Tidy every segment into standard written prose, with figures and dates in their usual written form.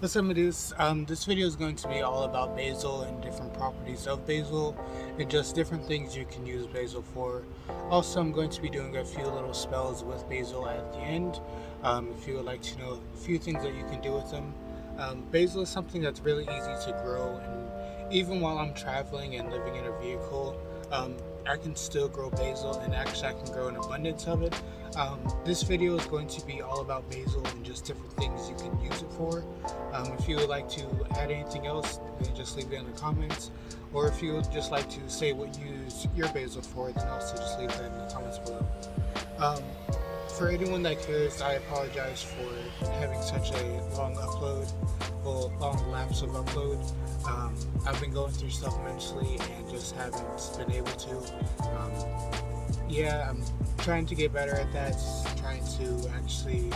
What's up, Medus? This video is going to be all about basil and different properties of basil and just different things you can use basil for. Also, I'm going to be doing a few little spells with basil at the end. If you would like to know a few things that you can do with them. Basil is something that's really easy to grow, and even while I'm traveling and living in a vehicle, I can still grow basil, and actually I can grow an abundance of it. This video is going to be all about basil and just different things you can use it for. If you would like to add anything else, then just leave it in the comments. Or if you would just like to say what you use your basil for, then also just leave that in the comments below. For anyone that cares, I apologize for having such a long long lapse of upload. I've been going through stuff mentally and just haven't been able to. I'm trying to get better at that, trying to actually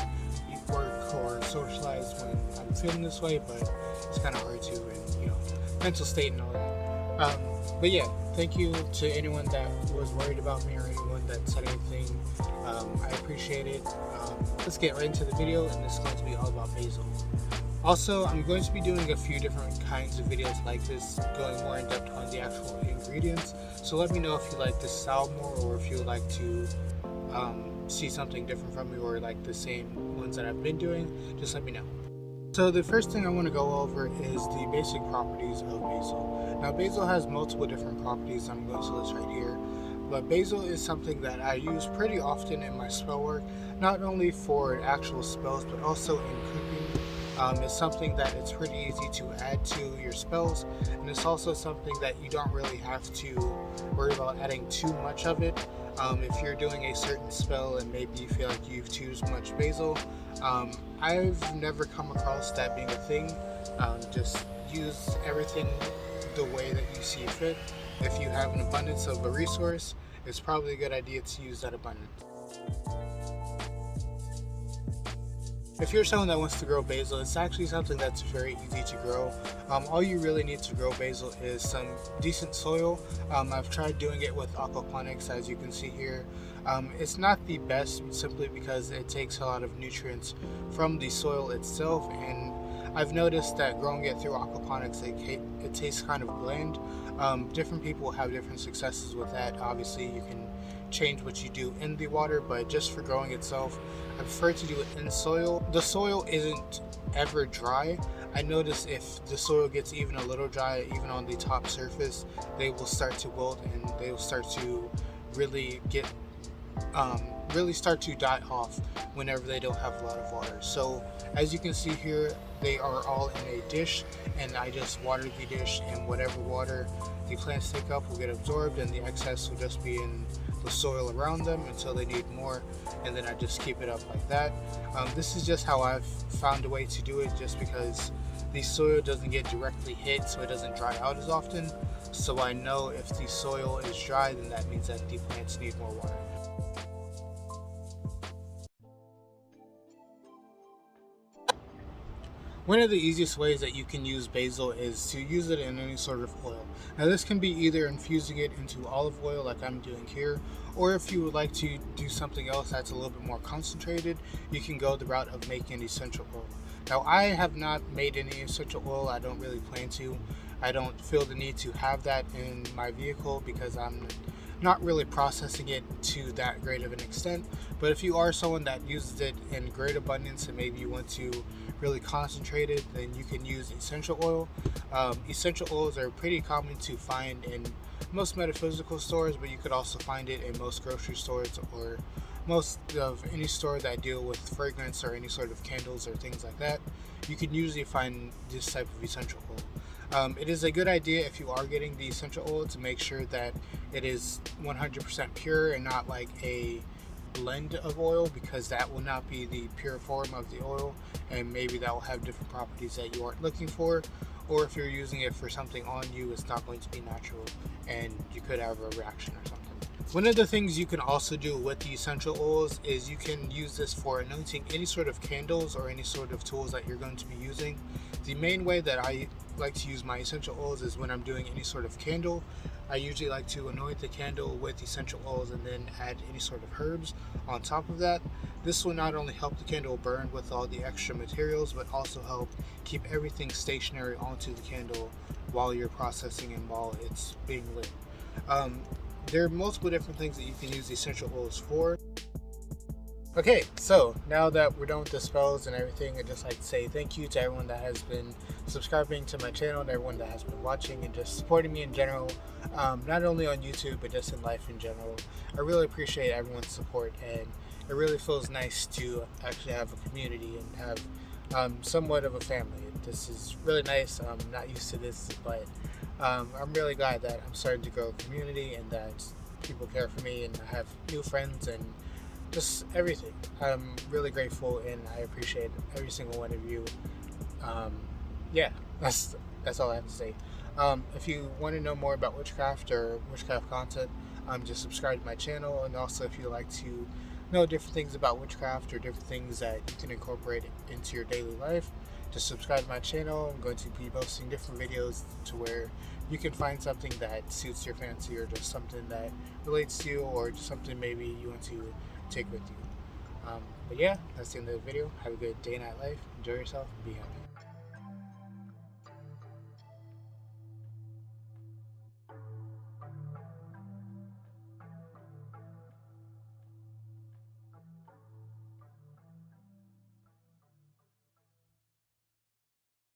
work or socialize when I'm feeling this way, but it's kind of hard to, and mental state and all that. But yeah, thank you to anyone that was worried about me or anyone that said anything. I appreciate it. Let's get right into the video, and this is going to be all about basil. Also, I'm going to be doing a few different kinds of videos like this, going more in depth on the actual ingredients. So let me know if you like this style more, or if you would like to see something different from me, or like the same ones that I've been doing. Just let me know. So the first thing I want to go over is the basic properties of basil. Now, basil has multiple different properties I'm going to list right here. But basil is something that I use pretty often in my spell work, not only for actual spells, but also in cooking. It's something that it's pretty easy to add to your spells, and it's also something that you don't really have to worry about adding too much of it. If you're doing a certain spell and maybe you feel like you've too much basil, I've never come across that being a thing. Just use everything the way that you see fit. If you have an abundance of a resource, it's probably a good idea to use that abundance. If you're someone that wants to grow basil, it's actually something that's very easy to grow. All you really need to grow basil is some decent soil. I've tried doing it with aquaponics, as you can see here. It's not the best simply because it takes a lot of nutrients from the soil itself, and I've noticed that growing it through aquaponics, it tastes kind of bland. Different people have different successes with that. Obviously, you can change what you do in the water, but just for growing itself, I prefer to do it in soil. The soil isn't ever dry. I notice if the soil gets even a little dry, even on the top surface, they will start to wilt, and they will start to really start to die off whenever they don't have a lot of water. So as you can see here, they are all in a dish, and I just water the dish, and whatever water the plants take up will get absorbed, and the excess will just be in the soil around them until they need more, and then I just keep it up like that. This is just how I've found a way to do it, just because the soil doesn't get directly hit, so it doesn't dry out as often. So I know if the soil is dry, then that means that the plants need more water. One of the easiest ways that you can use basil is to use it in any sort of oil. Now, this can be either infusing it into olive oil like I'm doing here, or if you would like to do something else that's a little bit more concentrated, you can go the route of making essential oil. Now, I have not made any essential oil. I don't really plan to. I don't feel the need to have that in my vehicle because I'm not really processing it to that great of an extent. But if you are someone that uses it in great abundance and maybe you want to really concentrate it, then you can use essential oil. Essential oils are pretty common to find in most metaphysical stores, but you could also find it in most grocery stores or most of any store that deal with fragrance or any sort of candles or things like that. You can usually find this type of essential oil. It is a good idea if you are getting the essential oil to make sure that it is 100% pure and not like a blend of oil, because that will not be the pure form of the oil, and maybe that will have different properties that you aren't looking for. Or if you're using it for something on you, it's not going to be natural and you could have a reaction or something. One of the things you can also do with the essential oils is you can use this for anointing any sort of candles or any sort of tools that you're going to be using. The main way that I like to use my essential oils is when I'm doing any sort of candle. I usually like to anoint the candle with essential oils and then add any sort of herbs on top of that. This will not only help the candle burn with all the extra materials, but also help keep everything stationary onto the candle while you're processing and while it's being lit. There are multiple different things that you can use essential oils for. Okay, so now that we're done with the spells and everything, I'd just like to say thank you to everyone that has been subscribing to my channel and everyone that has been watching and just supporting me in general, not only on YouTube but just in life in general. I really appreciate everyone's support, and it really feels nice to actually have a community and have somewhat of a family. This is really nice. I'm not used to this, but I'm really glad that I'm starting to grow a community and that people care for me and I have new friends and just everything. I'm really grateful and I appreciate every single one of you. Yeah, that's all I have to say. If you want to know more about witchcraft or witchcraft content, just subscribe to my channel. And also, if you like to know different things about witchcraft or different things that you can incorporate into your daily life, just subscribe to my channel. I'm going to be posting different videos to where you can find something that suits your fancy or just something that relates to you or just something maybe you want to take with you. But yeah, that's the end of the video. Have a good day, night, life. Enjoy yourself. Be happy.